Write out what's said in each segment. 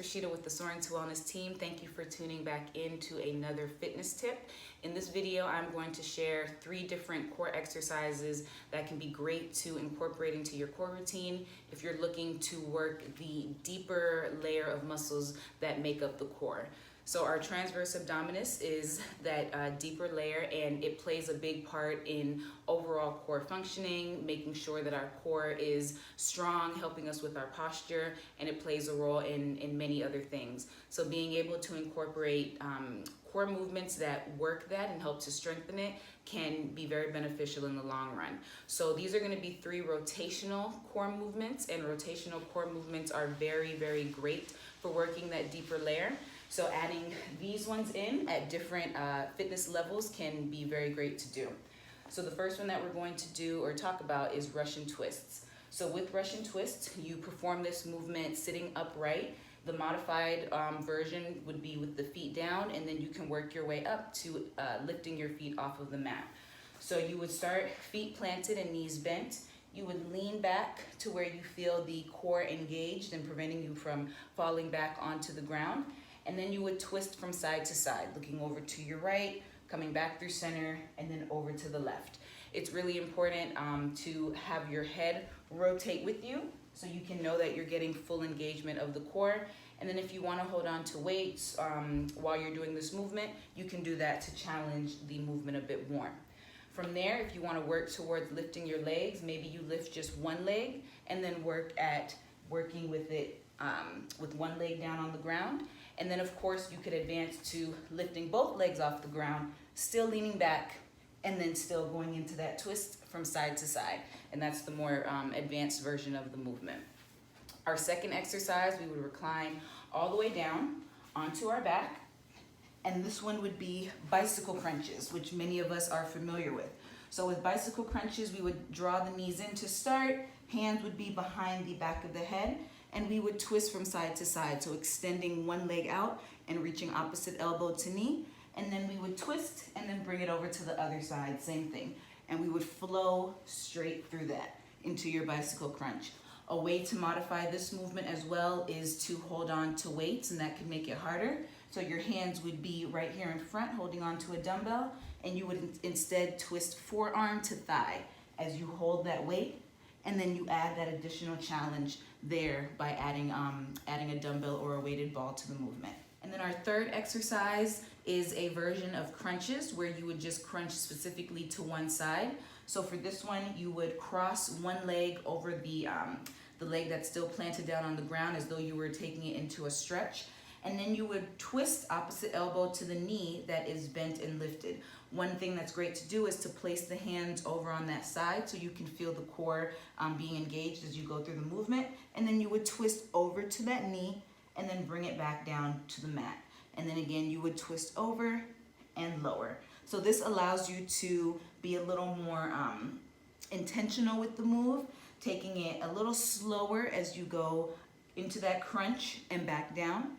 Rashida with the Soaring to Wellness team. Thank you for tuning back into another fitness tip. In this video, I'm going to share 3 different core exercises that can be great to incorporate into your core routine if you're looking to work the deeper layer of muscles that make up the core. So our transverse abdominis is that deeper layer, and it plays a big part in overall core functioning, making sure that our core is strong, helping us with our posture, and it plays a role in many other things. So being able to incorporate core movements that work that and help to strengthen it can be very beneficial in the long run. So these are going to be 3 rotational core movements, and rotational core movements are very, very great for working that deeper layer. So adding these ones in at different fitness levels can be very great to do. So the first one that we're going to do or talk about is Russian twists. So with Russian twists, you perform this movement sitting upright. The modified version would be with the feet down, and then you can work your way up to lifting your feet off of the mat. So you would start feet planted and knees bent. You would lean back to where you feel the core engaged and preventing you from falling back onto the ground. And then you would twist from side to side, looking over to your right, coming back through center, and then over to the left. It's really important to have your head rotate with you so you can know that you're getting full engagement of the core. And then if you want to hold on to weights while you're doing this movement, you can do that to challenge the movement a bit more. From there, if you want to work towards lifting your legs, maybe you lift just one leg and then working with it with one leg down on the ground. And then of course you could advance to lifting both legs off the ground, still leaning back, and then still going into that twist from side to side. And that's the more advanced version of the movement. Our second exercise, we would recline all the way down onto our back. And this one would be bicycle crunches, which many of us are familiar with. So with bicycle crunches, we would draw the knees in to start, hands would be behind the back of the head, and we would twist from side to side, so extending one leg out and reaching opposite elbow to knee, and then we would twist and then bring it over to the other side, same thing. And we would flow straight through that into your bicycle crunch. A way to modify this movement as well is to hold on to weights, and that can make it harder. So your hands would be right here in front holding on to a dumbbell, and you would instead twist forearm to thigh as you hold that weight, and then you add that additional challenge there by adding a dumbbell or a weighted ball to the movement. And then our third exercise is a version of crunches where you would just crunch specifically to one side. So for this one, you would cross one leg over the leg that's still planted down on the ground as though you were taking it into a stretch. And then you would twist opposite elbow to the knee that is bent and lifted. One thing that's great to do is to place the hands over on that side so you can feel the core being engaged as you go through the movement. And then you would twist over to that knee and then bring it back down to the mat. And then again, you would twist over and lower. So this allows you to be a little more intentional with the move, taking it a little slower as you go into that crunch and back down.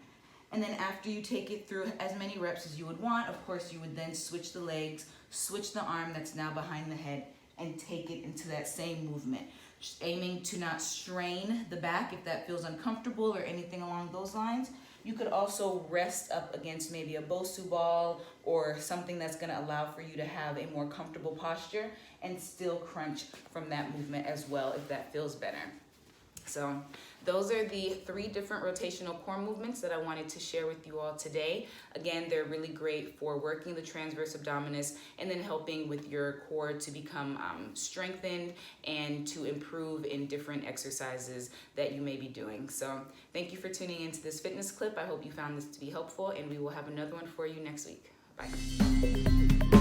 And then after you take it through as many reps as you would want, of course, you would then switch the legs, switch the arm that's now behind the head, and take it into that same movement. Just aiming to not strain the back if that feels uncomfortable or anything along those lines. You could also rest up against maybe a Bosu ball or something that's gonna allow for you to have a more comfortable posture and still crunch from that movement as well if that feels better. So those are the 3 different rotational core movements that I wanted to share with you all today. Again, they're really great for working the transverse abdominis and then helping with your core to become strengthened and to improve in different exercises that you may be doing. So thank you for tuning into this fitness clip. I hope you found this to be helpful, and we will have another one for you next week. Bye.